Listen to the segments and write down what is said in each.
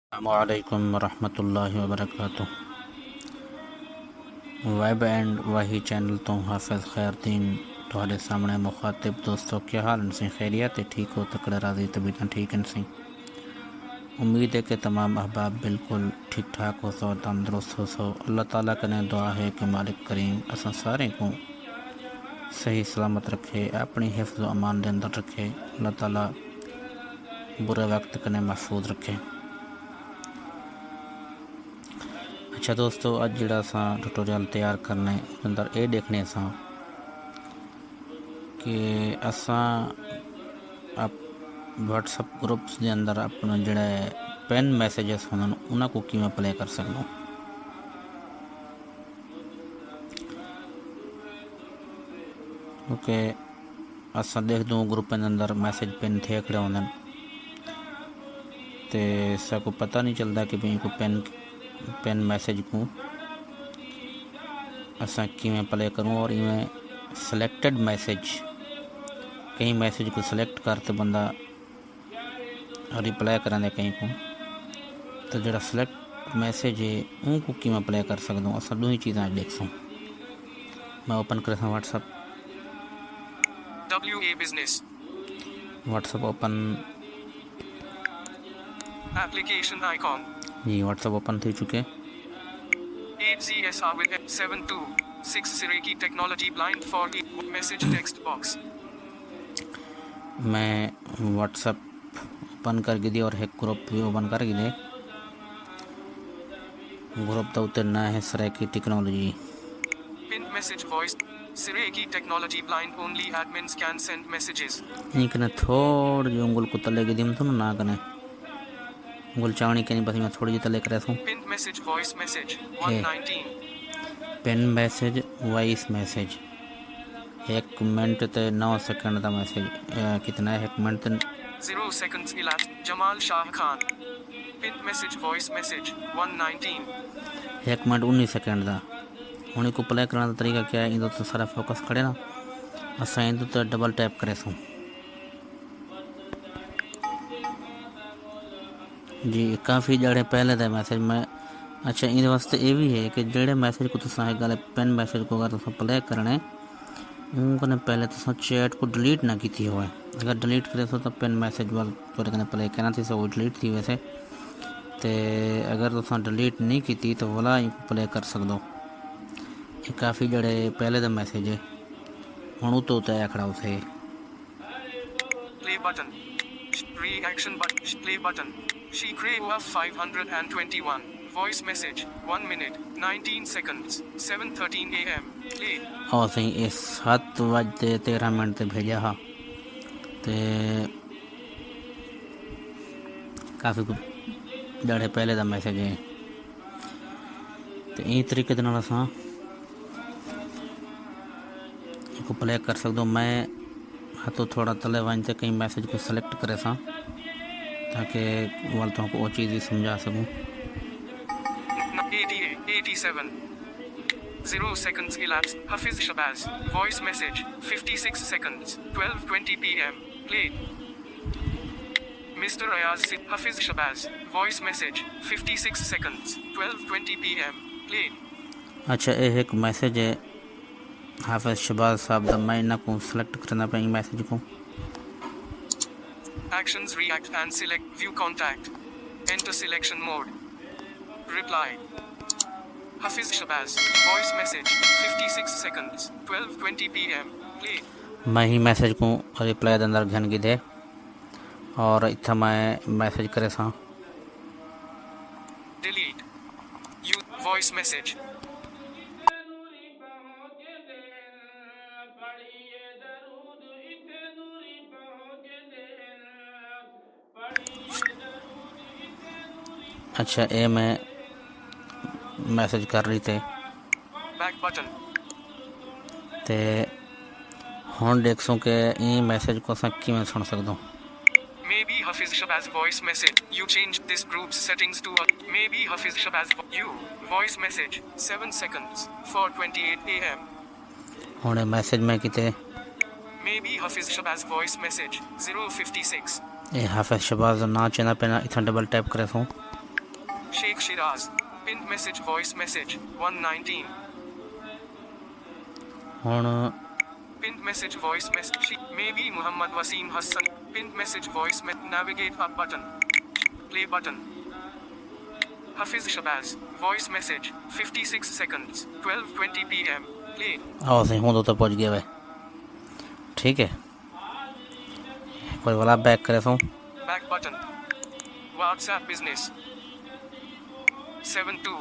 अस्सलामुअलैकुम वरहमतुल्लाहि वबरकातुह। Web and वही चैनल तो हाफिज़ खैरदीन तुहाडे सामने मुखातिब दोस्तों क्या हाल सी खैरियत है ठीक हो तकड़े राजी तबीयत ठीक सी। उम्मीद है कि तमाम अहबाब बिल्कुल ठीक ठाक हो सो तंदुरुस्त हो सो। अल्लाह ताला कने दुआ है कि मालिक करीम असा सारे को सही सलामत रखे, अपनी हिफ्ज़ अमान के अंदर रखे। अल्लाह ताला बुरे वक्त कने महफूज रखे। अच्छा दोस्तों, अज जड़ा असा ट्यूटोरियल तैयार करने अंदर ये देखने सा कि असा व्हाट्सएप ग्रुप्स के अंदर अपना जड़ा पेन मैसेजेस होंगे उन्होंने को किमें प्ले कर सकूँ। क्योंकि असा देख दूँ ग्रुप के अंदर मैसेज पेन थे खड़े होंगे तो सबको पता नहीं चलता कि भाई को पेन मैसेज को असा किमें प्ले करूँ। और इवें सिलेक्टेड मैसेज कई मैसेज को सिलेक्ट करते बंदा रिप्लाई करें कहीं को तो जरा सिलेक्ट मैसेज है उनको किमें प्ले कर सकता हूँ। असा दो ही चीज़ा देख सूँ। मैं ओपन कर व्हाट्सएप ओपन एप्लीकेशन आइकॉन जी व्हाट्सएप ओपन थी चुके। 8CSR with 726 Siriki technology blind for message text box. मैं व्हाट्सएप ओपन कर दी और एक ग्रुप भी ओपन कर दे। ग्रुप तो उतरना है Saraiki technology. Pinned message voice Siriki technology blind only admins can send messages. इनकने थोड़ी जो उंगल को तले की दिम तो ना कने उंगल चावनी के नहीं बस मैं थोड़ी जी तले करे सूँ। Pinned message voice message 119. Pen message voice message 1 minute ते 9 सेकंड का मैसेज कितना है 1 minute 0 seconds elapsed. Jamal Shah Khan. Pinned message voice message 119. 1 minute 19 second का। हूँ को प्ले करने का तरीका क्या है, इन तो सारा फोकस खड़े ना असा इन तो डबल टैप करे सूँ जी। काफ़ी जड़े पहले था मैसेज में। अच्छा इन वास्ते ये भी है कि जेड़े मैसेज को तुसा गल पेन मैसेज को अगर तुसा प्ले करने उनने पहले तुसा चैट को डिलीट ना की हो। अगर डिलीट करे तो पेन मैसेज वाल थोड़े कने प्ले करना थी वो डिलीट थी वैसे तो अगर तुसा डिलीट नहीं की तो वाला प्ले कर सकते। ये काफ़ी जड़े पहले का मैसेज है हूँ तो उतया खड़ा उसे Play button. Reaction button. Play button. She Crave 521. Voice message 1 minute 19 seconds 7:13 a.m. Play. और सही ये 7:13 भेजा हाँ तो काफ़ी जड़े पहले का मैसेज है। तो इस तरीके असा को प्ले कर सकते। मैं हाथों थोड़ा तले वन से कई मैसेज को सिलेक्ट करे सा ताकि वाल तो वो चीज़ ही समझा सकूँ। 87 0 seconds elapsed. Hafiz Shabazz. Voice message 56 seconds 12:20 p.m. Play. Mr. Ayaz Hafiz Shabazz. Voice message 56 seconds 12:20 p.m. Play. अच्छा ये एक मैसेज है हाफिज शबाज साहब का। मैं इन्हें को सिलेक्ट करना पे मैसेज को Actions react and select view contact. Enter selection mode. Reply. Hafiz Shabazz. Voice message 56 seconds 12:20 p.m. Play. मैं ही मैसेज को रिप्लाई के अंदर घन की दे और इतना मैं मैसेज करे सा Delete. You voice message. अच्छा ये मैं मैसेज कर रही थे Back button. तो हूँ देख सूँ कि ये मैसेज को असा किमें सुन सकता। Maybe Hafiz Shabazz voice message. You changed this group's settings to a maybe Hafiz Shabazz you voice message 7 seconds 4:28 a.m. हूँ मैसेज में किते Maybe Hafiz Shabazz voice message 056. ये हाफिज शबाज ना चेना पे इतना डबल टैप करे सूँ Sheikh Shiraz. Pinned message voice message 119. ਹੁਣ Pinned message voice message. Maybe Muhammad Wasim Hassan. Pinned message voice navigate up button. Play button. Hafiz Shabazz. Voice message 56 seconds 12:20 p.m. Play. ਆਓ ਅਸੀਂ ਹੁਣ ਉੱਤੇ ਪਹੁੰਚ ਗਏ ਵੇ। ਠੀਕ ਹੈ, ਕੋਈ ਵਾਲਾ बैक करे सो। Back button. WhatsApp business 72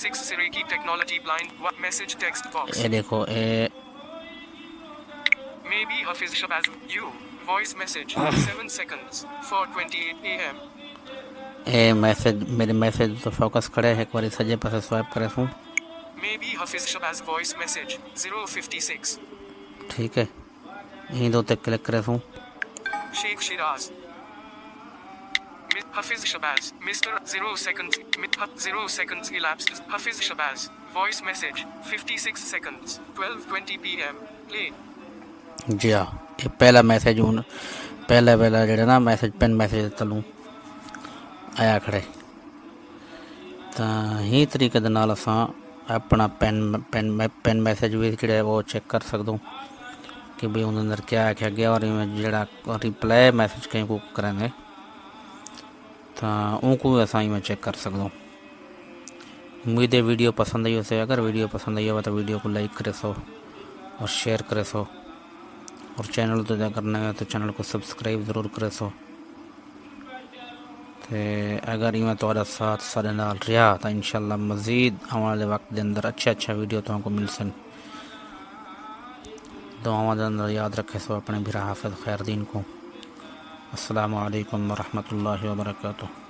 6 Siriki technology blind message text box. ये देखो ये Maybe Hafiz Shabazz. You. Voice message 7 seconds 4:28 a.m. ये मैसेज मेरे मैसेज तो फोकस करे है, एक बार सजे पासे स्वाइप करे सो। Maybe Hafiz Shabazz voice message 056. ठीक है, यहीं दो तक क्लिक करे सो। Sheikh Shiraz. Hafiz Shabazz. Mr. 0 seconds. 0 seconds elapsed. Hafiz Shabazz. Voice message 56 seconds 12:20 p.m. Play. जी हाँ, ये पहला मैसेज हूँ, पहला जो ना मैसेज पेन मैसेज तलूँ आया खड़े। तो ही तरीके दे नाल असां अपना पेन मैसेज भी जो वो चेक कर सकदो कि भी उन अंदर क्या आख्या गया, और जड़ा रिप्लाई मैसेज कहीं को करेंगे तो उनको भी असां में चेक कर सकदो। उम्मीद है वीडियो पसंद आई उसे। अगर वीडियो पसंद आई हो तो वीडियो को लाइक करे सो और शेयर करे सो, और चैनल तो करना है तो चैनल को सब्सक्राइब ज़रूर करे सो। तो अगर इवें तो साथ सारे नाल रहा तो इंशाल्लाह मज़ीद आने वाले वक्त के अंदर अच्छा वीडियो तुमको मिल सन। दुआओं के अंदर याद रखे सो अपने भी हाफिज़ खैरदीन को। अस्सलामु अलैकुम व रहमतुल्लाहि व बरकातुहू।